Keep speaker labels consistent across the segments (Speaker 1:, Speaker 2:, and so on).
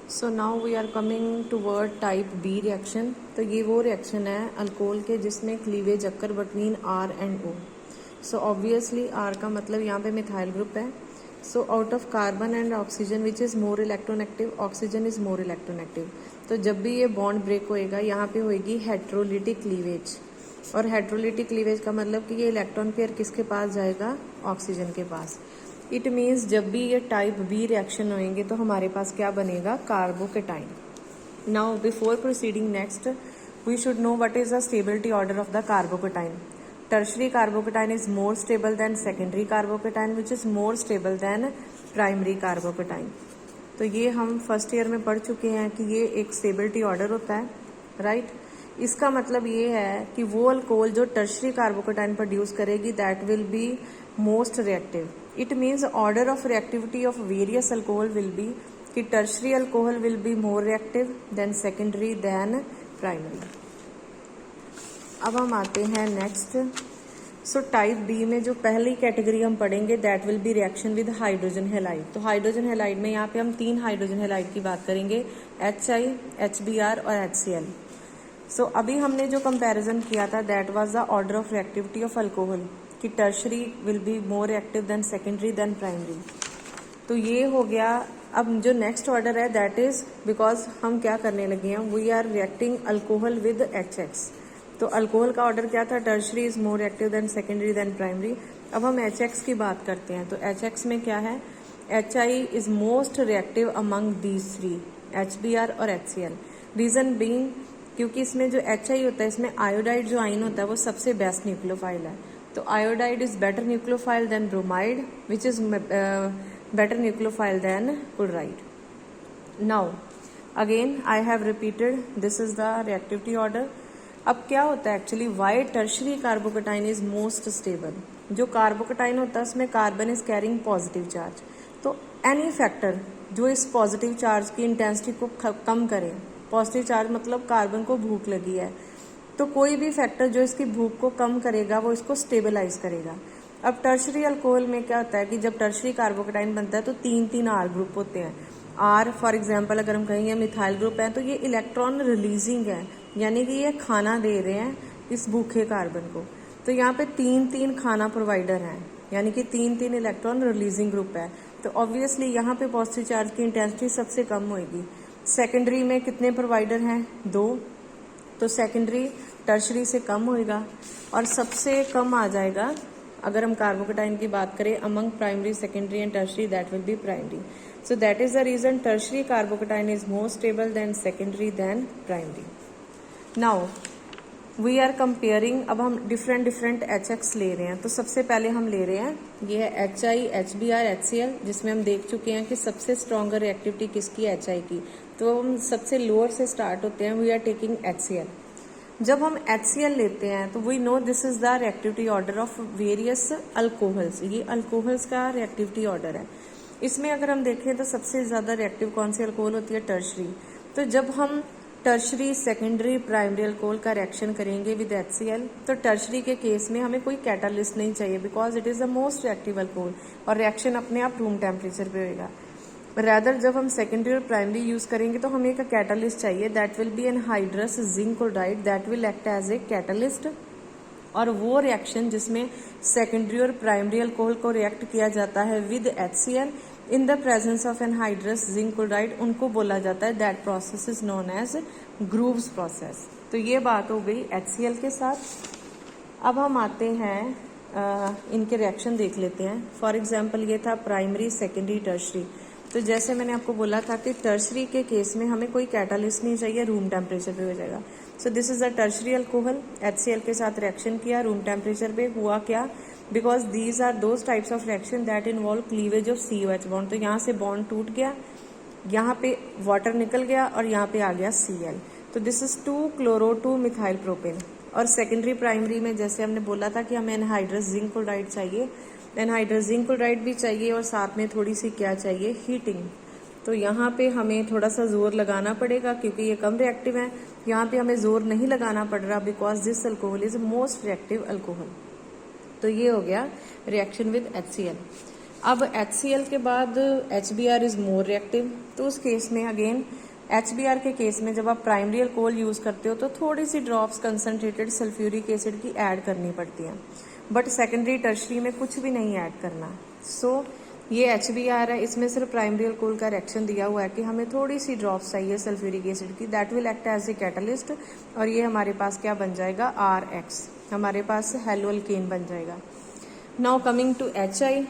Speaker 1: So now we are coming toward type B reaction. तो ये वो रिएक्शन है अल्कोहल के जिसमें cleavage occur between R and O. So obviously R का मतलब यहाँ पे मिथाइल ग्रुप है। So out of carbon and oxygen which is more electronegative, oxygen is more electronegative. तो जब भी ये बॉन्ड ब्रेक होएगा यहाँ पे होएगी हेट्रोलिटिक क्लीवेज। और हेट्रोलिटिक क्लीवेज का मतलब कि ये इलेक्ट्रॉन पेयर किसके पास जाएगा, ऑक्सीजन के पास। इट मीन्स जब भी ये टाइप बी रिएक्शन होंगे तो हमारे पास क्या बनेगा, carbocation. Now before proceeding next we should know what is the stability order of the carbocation. Tertiary carbocation is more stable than secondary carbocation which is more stable than primary carbocation. तो ये हम first year में पढ़ चुके हैं कि ये एक स्टेबिलिटी ऑर्डर होता है, राइट। इसका मतलब ये है कि वो अल्कोहल जो टर्शरी कार्बोकेटाइन प्रोड्यूस करेगी that will be most reactive. It means order of reactivity of various alcohol will be कि tertiary alcohol will be more reactive than secondary than primary. अब हम आते हैं नेक्स्ट। सो टाइप बी में जो पहली category हम पढ़ेंगे that will B reaction with hydrogen halide. तो हाइड्रोजन हैलाइड में यहाँ पे हम 3 हाइड्रोजन हैलाइड की बात करेंगे, HI, HBr और HCl। सो अभी हमने जो कंपैरिजन किया था that was the order of reactivity of alcohol कि tertiary will be more reactive than secondary than primary. तो ये हो गया। अब जो नेक्स्ट ऑर्डर है दैट इज बिकॉज हम क्या करने लगे हैं, we are reacting alcohol with HX। तो अल्कोहल का ऑर्डर क्या था, tertiary is more reactive than secondary than primary. अब हम HX की बात करते हैं। तो HX में क्या है, HI is most reactive among these 3, HBr और HCl। रीजन बीइंग क्योंकि इसमें जो HI होता है इसमें आयोडाइड जो आइन होता है वो सबसे बेस्ट न्यूक्लियोफाइल है। तो iodide is better nucleophile than bromide which is better nucleophile than chloride. Now again I have repeated this is the reactivity order. अब क्या होता है actually, why tertiary carbocation is most stable. जो carbocation होता है उसमें carbon is carrying positive charge. तो any factor जो इस पॉजिटिव चार्ज की इंटेंसिटी को कम करे, पॉजिटिव चार्ज मतलब कार्बन को भूख लगी है, तो कोई भी फैक्टर जो इसकी भूख को कम करेगा वो इसको स्टेबलाइज करेगा। अब टर्शरी अल्कोहल में क्या होता है कि जब टर्शरी कार्बोकेटाइन बनता है तो 3 आर ग्रुप होते हैं। आर फॉर एग्जांपल अगर हम कहेंगे मिथाइल ग्रुप है तो ये इलेक्ट्रॉन रिलीजिंग है, यानी कि ये खाना दे रहे हैं इस भूखे कार्बन को। तो यहाँ पे 3 खाना प्रोवाइडर हैं, यानी कि 3 इलेक्ट्रॉन रिलीजिंग ग्रुप है। तो ऑब्वियसली यहाँ पे पॉजिटिव चार्ज की इंटेंसिटी सबसे कम होगी। सेकेंडरी में कितने प्रोवाइडर हैं, 2। तो सेकेंडरी टर्शरी से कम होएगा और सबसे कम आ जाएगा अगर हम कार्बोकेटाइन की बात करें among primary, secondary and tertiary that will be primary. So that is the reason tertiary carbocation is more stable than secondary than primary. Now we are comparing. अब हम डिफरेंट HX ले रहे हैं। तो सबसे पहले हम ले रहे हैं ये है HI, HBr, HCl, जिसमें हम देख चुके हैं कि सबसे स्ट्रॉन्गर रिएक्टिविटी किसकी, HI की। तो हम सबसे लोअर से स्टार्ट होते हैं, वी आर टेकिंग HCl। जब हम HCl लेते हैं तो we know this is the reactivity order of various alcohols. ये अल्कोहल्स का रिएक्टिविटी ऑर्डर है। इसमें अगर हम देखें तो सबसे ज्यादा रिएक्टिव कौन सी अल्कोहल होती है, टर्शरी। तो जब हम टर्शरी, सेकेंडरी, प्राइमरी अल्कोहल का रिएक्शन करेंगे विद HCl तो टर्शरी के केस में हमें कोई कैटालिस्ट नहीं चाहिए because it is the most reactive alcohol और रिएक्शन अपने आप रूम टेम्परेचर पे होएगा। रैदर जब हम सेकेंडरी और प्राइमरी यूज करेंगे तो हमें एक कैटालिस्ट चाहिए that will be anhydrous zinc chloride that will act as a catalyst. और वो रिएक्शन जिसमें सेकेंडरी और प्राइमरी अल्कोहल को रिएक्ट किया जाता है with HCl in the presence of anhydrous zinc chloride, उनको बोला जाता है that process is known as Groves process. तो ये बात हो गई HCl के साथ। अब हम आते हैं इनके रिएक्शन देख लेते हैं। फॉर एग्जाम्पल ये था प्राइमरी, सेकेंडरी, टर्शरी। तो जैसे मैंने आपको बोला था कि टर्शरी के केस में हमें कोई कैटालिस्ट नहीं चाहिए, रूम टेम्परेचर पे हो जाएगा। सो this is a tertiary alcohol, HCl के साथ रिएक्शन किया रूम टेम्परेचर पे, हुआ क्या, because these are those types of reaction that involve cleavage of COH bond. तो यहाँ से बॉन्ड टूट गया, यहाँ पे वाटर निकल गया और यहाँ पे आ गया Cl। तो this is 2-chloro-2 methyl propane. और सेकेंडरी प्राइमरी में जैसे हमने बोला था कि हमें एनहाइड्रस जिंक क्लोराइड चाहिए, एनहाइड्रस जिंक क्लोराइड भी चाहिए और साथ में थोड़ी सी क्या चाहिए, हीटिंग। तो यहाँ पे हमें थोड़ा सा जोर लगाना पड़ेगा क्योंकि ये कम रिएक्टिव है। यहाँ पे हमें जोर नहीं लगाना पड़ रहा because this alcohol is most reactive alcohol. तो ये हो गया रिएक्शन विद HCl। अब HCl के बाद HBr इज मोर रिएक्टिव, तो उस केस में अगेन HBr के केस में जब आप प्राइमरी अल्कोहल यूज करते हो तो थोड़ी सी ड्रॉप्स कंसनट्रेटेड सल्फ्यूरिक एसिड की ऐड करनी पड़ती हैं, बट सेकेंडरी टर्शरी में कुछ भी नहीं ऐड करना। सो ये HBr है, इसमें सिर्फ प्राइमरी अल्कोहल का रिएक्शन दिया हुआ है कि हमें थोड़ी सी ड्रॉप्स चाहिए सल्फ्यूरिक एसिड की, that will act as a catalyst, और ये हमारे पास क्या बन जाएगा, RX, हमारे पास हेलो अल्केन बन जाएगा। नाउ कमिंग टू HI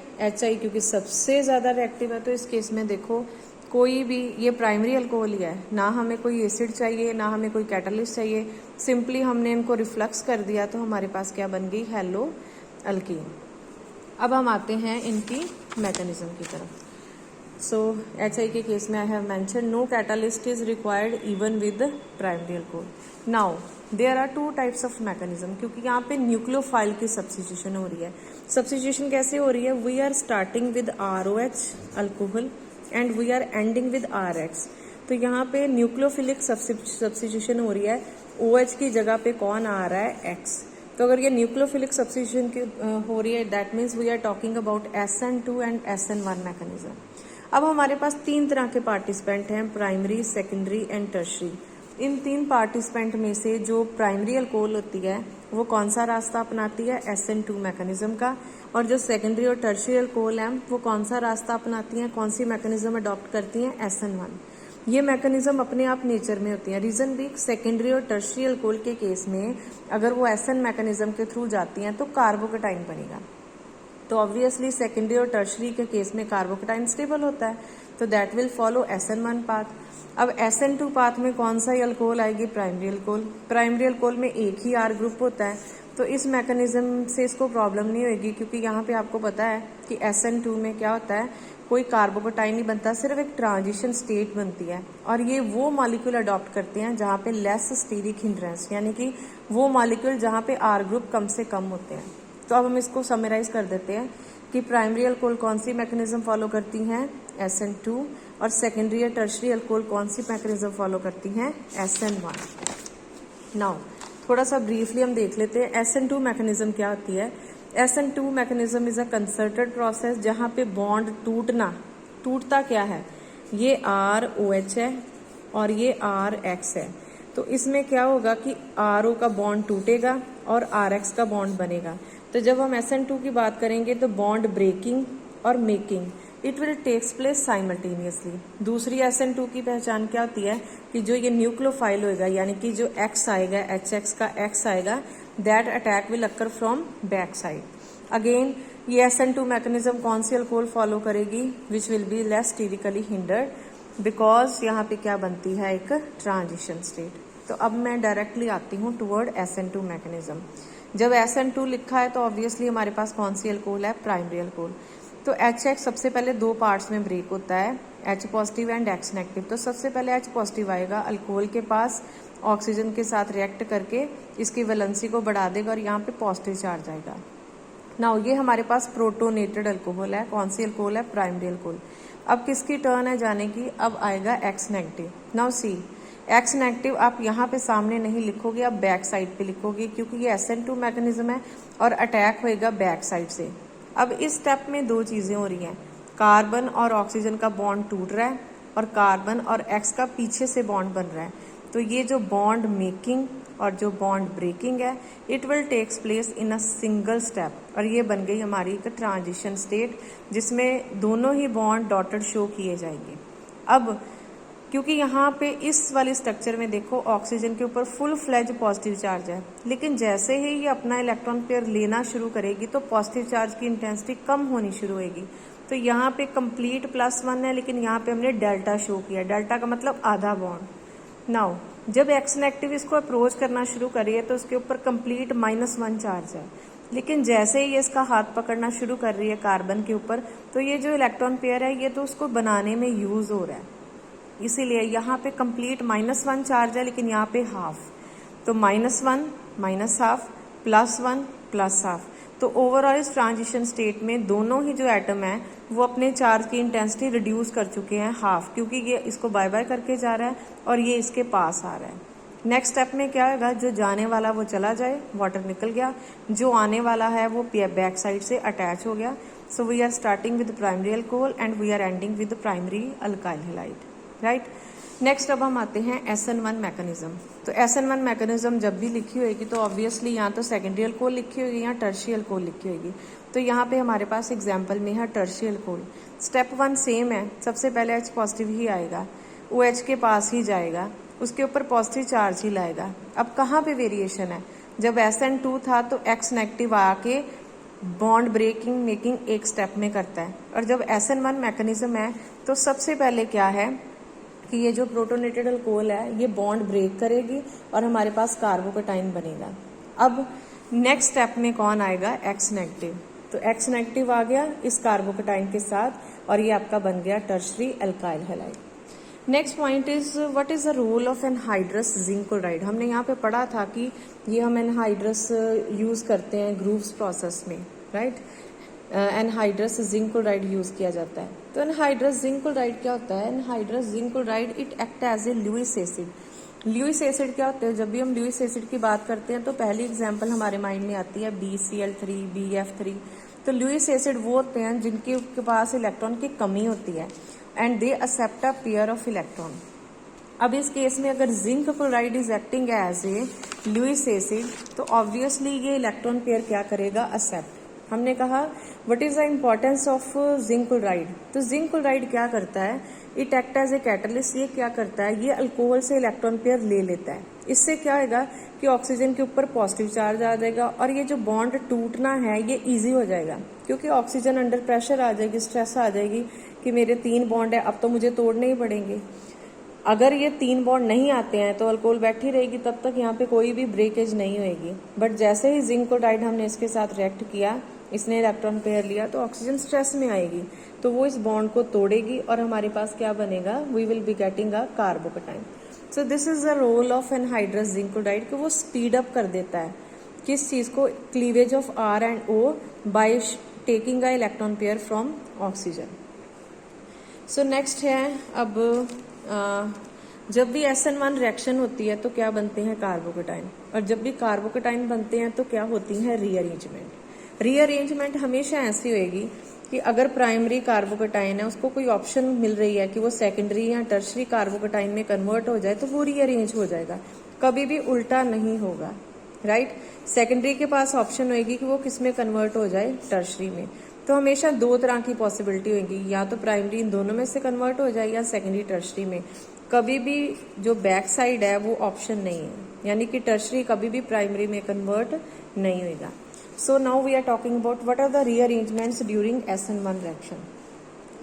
Speaker 1: क्योंकि सबसे ज़्यादा रिएक्टिव है, तो इस केस में देखो कोई भी, ये प्राइमरी अल्कोहल ही है, ना हमें कोई एसिड चाहिए ना हमें कोई कैटलिस्ट चाहिए, सिंपली हमने इनको रिफ्लक्स कर दिया तो हमारे पास क्या बन गई, हेलो अल्कीन। अब हम आते हैं इनकी मैकेनिज्म की तरफ। सो HI के केस में I have mention no catalyst is required even with primary alcohol. Now there are two types of mechanism, क्योंकि यहाँ पे न्यूक्लियोफाइल की सब्स्टिट्यूशन हो रही है। सब्स्टिट्यूशन कैसे हो रही है, we are starting with ROH alcohol and we are ending with RX, तो यहाँ पे न्यूक्लियोफिलिक सब्स्टिट्यूशन हो रही है, OH की जगह पे कौन आ रहा है, X। तो अगर ये न्यूक्लियोफिलिक सब्स्टिट्यूशन की हो रही है, that means we are talking about SN2 and SN1 mechanism. अब हमारे पास 3 तरह के पार्टिसिपेंट हैं, प्राइमरी, सेकेंडरी एंड टर्शरी। इन 3 पार्टिसिपेंट में से जो प्राइमरी अल्कोहल होती है वो कौन सा रास्ता अपनाती है, SN2 मैकेनिज्म का, और जो सेकेंडरी और टर्शरी अल्कोहल है वो कौन सा रास्ता अपनाती हैं, कौन सी मैकेनिज्म अडॉप्ट करती हैं, SN1। ये मैकेनिज्म अपने आप नेचर में होती है। रीजन भी, सेकेंडरी और टर्शरी अल्कोहल के केस में अगर वो SN मैकेनिज्म के थ्रू जाती हैं तो कार्बोकेटाइन बनेगा, तो ऑब्वियसली सेकेंडरी और टर्शरी के केस में कार्बोकेटाइन स्टेबल होता है, तो that will follow SN1 path. अब SN2 पाथ में कौन सा अल्कोहल आएगी, प्राइमरी अल्कोहल। प्राइमरी अल्कोहल में एक ही R ग्रुप होता है, तो इस मैकेनिज्म से इसको प्रॉब्लम नहीं होगी, क्योंकि यहाँ पे आपको पता है कि SN2 में क्या होता है, कोई कार्बोकेटाइन नहीं बनता, सिर्फ एक ट्रांजिशन स्टेट बनती है, और ये वो मॉलिक्यूल अडॉप्ट करते हैं जहाँ पे लेस स्टीरिक हिंड्रेंस, यानी कि वो मॉलिक्यूल जहाँ पे R ग्रुप कम से कम होते हैं। तो अब हम इसको समराइज कर देते हैं कि प्राइमरी अल्कोहल कौन सी मैकेनिज्म फॉलो करती हैं, SN2, और सेकेंडरी या टर्शरी अल्कोहल कौन सी मैकेनिज्म फॉलो करती हैं, SN1। नाउ थोड़ा सा ब्रीफली हम देख लेते हैं SN2 मैकेनिज्म क्या होती है। SN2 mechanism is a concerted process जहाँ पे बॉन्ड टूटता क्या है, ये ROH है और ये RX है, तो इसमें क्या होगा कि RO का बॉन्ड टूटेगा और RX का बॉन्ड बनेगा। तो जब हम SN2 की बात करेंगे तो बॉन्ड ब्रेकिंग और making it will takes place simultaneously. दूसरी SN2 की पहचान क्या होती है कि जो ये न्यूक्लियोफाइल होएगा, यानी कि जो X आएगा, HX का X आएगा, that attack will occur from back side. Again ये SN2 मैकेनिज्म कौन सी अल्कोहल फॉलो करेगी, which will be less sterically hindered, because यहाँ पे क्या बनती है, एक ट्रांजिशन स्टेट। तो अब मैं डायरेक्टली आती हूँ टुवर्ड SN2 मैकेनिज्म। जब SN2 लिखा है तो ऑब्वियसली हमारे पास कौन सी अल्कोहल है, प्राइमरी अल्कोहल। तो HX सबसे पहले 2 पार्ट्स में ब्रेक होता है, H positive and X negative. तो सबसे पहले H पॉजिटिव आएगा, अल्कोहल के पास ऑक्सीजन के साथ रिएक्ट करके इसकी वैलेंसी को बढ़ा देगा और यहाँ पे पॉजिटिव चार्ज आएगा। नाउ ये हमारे पास प्रोटोनेटेड अल्कोहल है, कौन सी अल्कोहल है, प्राइमरी अल्कोहल। अब किसकी टर्न है जाने की, अब आएगा X negative. Now see X negative आप यहाँ पे सामने नहीं लिखोगे, आप बैक साइड पे लिखोगे, क्योंकि ये SN2 मैकेनिज्म है और अटैक होएगा बैक साइड से। अब इस स्टेप में 2 चीजें हो रही हैं, कार्बन और ऑक्सीजन का बॉन्ड टूट रहा है और कार्बन और X का पीछे से बॉन्ड बन रहा है। तो ये जो बॉन्ड मेकिंग और जो बॉन्ड ब्रेकिंग है, it will takes place in a single step, और ये बन गई हमारी एक ट्रांजिशन स्टेट जिसमें दोनों ही बॉन्ड डॉटेड शो किए जाएंगे। अब क्योंकि यहाँ पे इस वाले स्ट्रक्चर में देखो ऑक्सीजन के ऊपर फुल फ्लेज पॉजिटिव चार्ज है, लेकिन जैसे ही ये अपना इलेक्ट्रॉन पेयर लेना शुरू करेगी तो पॉजिटिव चार्ज की इंटेंसिटी कम होनी शुरू होगी। तो यहाँ पे कंप्लीट +1 है, लेकिन यहाँ पे हमने डेल्टा शो किया, डेल्टा का मतलब आधा बॉन्ड। नाउ जब X नेगेटिव इसको अप्रोच करना शुरू करिए तो उसके ऊपर कंप्लीट -1 चार्ज है, लेकिन जैसे ही ये इसका हाथ पकड़ना शुरू कर रही है कार्बन के ऊपर, तो ये जो इलेक्ट्रॉन पेयर है ये तो उसको बनाने में यूज हो रहा है, इसीलिए यहाँ पे कंप्लीट -1 चार्ज है, लेकिन यहाँ पे हाफ। तो -1 -हाफ +1 +हाफ। तो ओवरऑल इस ट्रांजिशन स्टेट में दोनों ही जो एटम है वो अपने चार्ज की इंटेंसिटी रिड्यूस कर चुके हैं हाफ, क्योंकि ये इसको बाय बाय करके जा रहा है और ये इसके पास आ रहा है। नेक्स्ट स्टेप में क्या होगा, जो जाने वाला वो चला जाए, वाटर निकल गया, जो आने वाला है वो बैक साइड से अटैच हो गया। So we are starting with primary alcohol and we are ending with the primary alkyl halide, right? Next अब हम आते हैं SN1 मैकेनिज्म। तो SN1 मैकेनिज्म जब भी लिखी होगी तो ऑब्वियसली यहाँ तो सेकेंडरी अल्कोहल लिखी होगी या टर्शियल अल्कोहल लिखी होगी। तो यहाँ पे हमारे पास एग्जाम्पल में है टर्शियल अल्कोहल। स्टेप 1 सेम है, सबसे पहले H पॉजिटिव ही आएगा, OH के पास ही जाएगा, उसके ऊपर पॉजिटिव चार्ज ही लाएगा। अब कहाँ पे वेरिएशन है, जब SN2 था तो X नेगेटिव आके बॉन्ड ब्रेकिंग मेकिंग एक स्टेप में करता है, और जब SN1 मैकेनिज्म है तो सबसे पहले क्या है कि ये जो प्रोटोनेटेड अल्कोहल है ये बॉन्ड ब्रेक करेगी और हमारे पास कार्बोकटाइन बनेगा। अब नेक्स्ट स्टेप में कौन आएगा, X नेगेटिव। तो X नेगेटिव आ गया इस कार्बोकटाइन के साथ और ये आपका बन गया tertiary alkyl halide. Next point is what is the role of anhydrous zinc chloride. हमने यहाँ पे पढ़ा था कि ये हम एनहाइड्रस यूज करते हैं ग्रूव्स प्रोसेस में, right. Anhydrous zinc chloride use किया जाता है। तो एनहाइड्रस जिंक क्लोराइड क्या होता है, anhydrous zinc chloride it act as a Lewis acid. Lewis acid क्या होते हैं, जब भी हम लुईस एसिड की बात करते हैं तो पहली एग्जांपल हमारे माइंड में आती है BCl3, BF3। तो लुईस एसिड वो होते हैं जिनके पास इलेक्ट्रॉन की कमी होती है and they accept a pair of electron. अब इस केस में अगर zinc chloride is acting as a Lewis acid तो ऑब्वियसली ये इलेक्ट्रॉन पेयर क्या करेगा, एक्सेप्ट। हमने कहा what is the importance of zinc chloride. तो जिंक क्लोराइड क्या करता है, it act as a catalyst. ये क्या करता है, ये अल्कोहल से इलेक्ट्रॉन पेयर ले लेता है। इससे क्या होगा कि ऑक्सीजन के ऊपर पॉजिटिव चार्ज आ जाएगा और ये जो बॉन्ड टूटना है ये इजी हो जाएगा, क्योंकि ऑक्सीजन अंडर प्रेशर आ जाएगी, स्ट्रेस आ जाएगी कि मेरे 3 बॉन्ड है, अब तो मुझे तोड़ने ही पड़ेंगे। अगर ये 3 बॉन्ड नहीं आते हैं तो अल्कोहल बैठी रहेगी, तब तक यहाँ पे कोई भी ब्रेकेज नहीं होगी। बट जैसे ही जिंक क्लोराइड हमने इसके साथ रिएक्ट किया, इसने इलेक्ट्रॉन पेयर लिया, तो ऑक्सीजन स्ट्रेस में आएगी, तो वो इस बॉन्ड को तोड़ेगी और हमारे पास क्या बनेगा, we will be getting a carbocation. So this is the role of anhydrous zinc chloride कि वो स्पीड अप कर देता है किस चीज को, cleavage of R and O by taking a electron pair from oxygen. So next है अब जब भी SN1 रिएक्शन होती है तो क्या बनते हैं, कार्बोकटाइन। और जब भी कार्बोकटाइन बनते हैं तो क्या होती है, रीअरेंजमेंट। रीअरेंजमेंट हमेशा ऐसी होएगी कि अगर प्राइमरी कार्बोकटाइन है उसको कोई ऑप्शन मिल रही है कि वो सेकेंडरी या टर्शरी कार्बोकटाइन में कन्वर्ट हो जाए तो वो रीअरेंज हो जाएगा, कभी भी उल्टा नहीं होगा, राइट। सेकेंडरी के पास ऑप्शन होगी कि वो किस में कन्वर्ट हो जाए, टर्शरी में। तो हमेशा 2 तरह की पॉसिबिलिटी होगी, या तो प्राइमरी इन दोनों में से कन्वर्ट हो जाए या सेकेंडरी टर्शरी में। कभी भी जो बैक साइड है वो ऑप्शन नहीं है, यानी कि टर्शरी कभी भी प्राइमरी में कन्वर्ट नहीं होगा। So now we are talking about what are the rearrangements during SN1 reaction.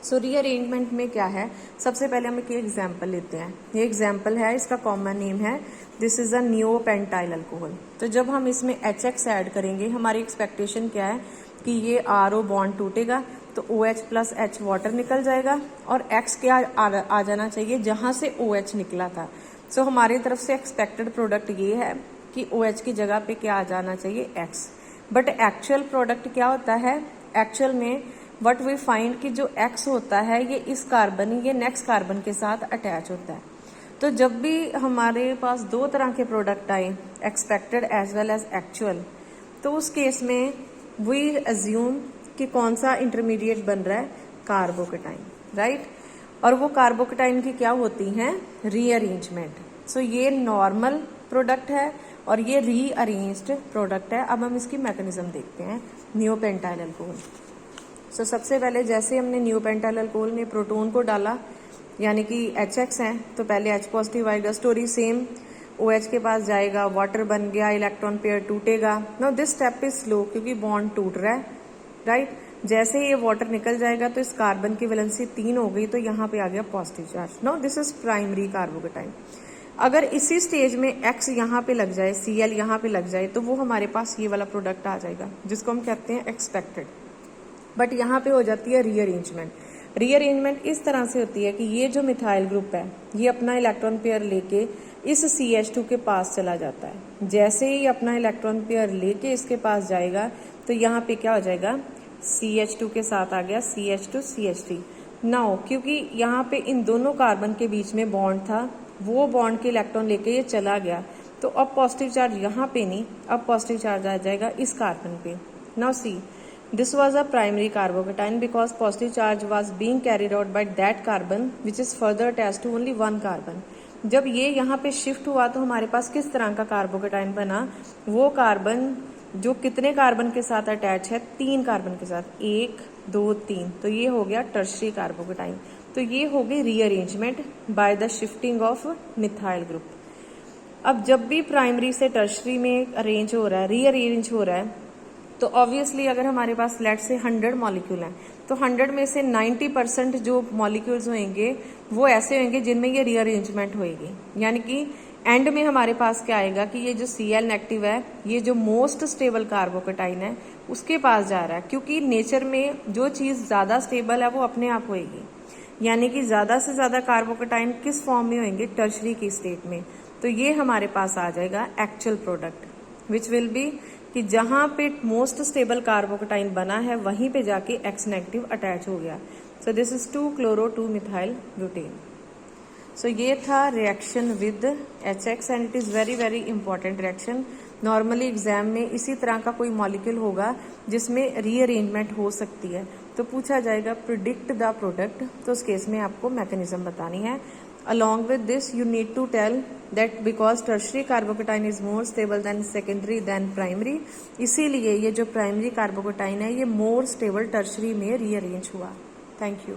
Speaker 1: So rearrangement में क्या है, सबसे पहले हम एक एग्जाम्पल लेते हैं। ये एग्जाम्पल है, इसका कॉमन नेम है, this is a neopentyl alcohol. तो जब हम इसमें HX ऐड करेंगे, हमारी एक्सपेक्टेशन क्या है कि ये RO बॉन्ड टूटेगा तो OH प्लस H वाटर निकल जाएगा और X क्या आ जाना चाहिए जहां से OH निकला था। सो हमारी तरफ से एक्सपेक्टेड प्रोडक्ट ये है कि OH की जगह पे क्या आ जाना चाहिए, X। बट एक्चुअल प्रोडक्ट क्या होता है, एक्चुअल में व्हाट वी फाइंड कि जो X होता है ये इस कार्बन, ये नेक्स्ट कार्बन के साथ अटैच होता है। तो जब भी हमारे पास 2 तरह के प्रोडक्ट आए, expected as well as actual, तो उस केस में वी अज्यूम कि कौन सा इंटरमीडिएट बन रहा है, कार्बोकटाइन, राइट। और वो कार्बोकटाइन की क्या होती हैं, रीअरेंजमेंट। सो ये नॉर्मल प्रोडक्ट है और ये रीअरेंज्ड प्रोडक्ट है। अब हम इसकी मैकेनिज्म देखते हैं, नियोपेंटाइल अल्कोहल। सो सबसे पहले जैसे हमने नियोपेंटाइल अल्कोहल में प्रोटोन को डाला, यानी कि HX है, तो पहले H पॉजिटिव आएगा, स्टोरी सेम, OH के पास जाएगा, वाटर बन गया, इलेक्ट्रॉन पेयर टूटेगा। Now this step is slow क्योंकि बॉन्ड टूट रहा है, राइट। जैसे ही ये वाटर निकल जाएगा तो इस कार्बन की वैलेंसी 3 हो गई, तो यहाँ पे आ गया positive charge. Now this is primary कार्बोकटाइन। अगर इसी स्टेज में X यहाँ पे लग जाए, Cl यहाँ पे लग जाए, तो वो हमारे पास ये वाला प्रोडक्ट आ जाएगा जिसको हम कहते हैं एक्सपेक्टेड। बट यहाँ पे हो जाती है रीअरेंजमेंट। रीअरेंजमेंट इस तरह से होती है कि ये जो मिथाइल ग्रुप है ये अपना इलेक्ट्रॉन पेयर लेके इस CH2 के पास चला जाता है। जैसे ही अपना इलेक्ट्रॉन पेयर लेके इसके पास जाएगा तो यहाँ पे क्या हो जाएगा, CH2 के साथ आ गया CH2 CH3। नाउ क्योंकि यहाँ पे इन दोनों कार्बन के बीच में बॉन्ड था, वो बॉन्ड के इलेक्ट्रॉन लेके ये चला गया, तो अब पॉजिटिव चार्ज यहाँ पे नहीं, अब पॉजिटिव चार्ज आ जाएगा इस कार्बन पे। Now see this was a primary carbocation because positive charge was being carried out by that carbon which is further attach to only one carbon. जब ये यहाँ पे शिफ्ट हुआ तो हमारे पास किस तरह का कार्बोकेटाइन बना, वो कार्बन जो कितने कार्बन के साथ अटैच है, 3 कार्बन के साथ, 1 2 3, तो ये हो गया टर्शरी कार्बोकेटाइन। तो ये हो गई rearrangement by the shifting of methyl group. अब जब भी प्राइमरी से टर्शरी में अरेंज हो रहा है, रीअरेंज हो रहा है, तो ऑब्वियसली अगर हमारे पास लेट से 100 मॉलिक्यूल हैं तो 100 में से 90% जो मॉलिक्यूल्स होंगे वो ऐसे होंगे जिनमें ये रीअरेंजमेंट होएगी। यानी कि एंड में हमारे पास क्या आएगा कि ये जो Cl नेगेटिव है, ये जो मोस्ट स्टेबल कार्बोकेटाइन है उसके पास जा रहा है, क्योंकि नेचर में जो चीज ज्यादा स्टेबल है वो अपने आप होएगी। यानी कि ज्यादा से ज्यादा कार्बोकेटाइन किस फॉर्म में होंगे, टर्शरी की स्टेट में। तो ये हमारे पास आ जाएगा actual product which will be कि जहां पे मोस्ट स्टेबल कार्बोकेटाइन बना है वहीं पे जाके X नेगेटिव अटैच हो गया। So this is 2-chloro-2-methyl butane. So ये था reaction with HX and it is very very important reaction. Normally exam में इसी तरह का कोई मॉलिक्यूल होगा जिसमें रीअरेंजमेंट हो सकती है, तो पूछा जाएगा प्रिडिक्ट द प्रोडक्ट, तो उस केस में आपको मैकेनिज्म बतानी है। Along with this, you need to tell that because tertiary carbocation is more stable than secondary than primary, इसीलिए ये जो प्राइमरी कार्बोकेटाइन है ये more stable tertiary में rearrange हुआ। Thank you.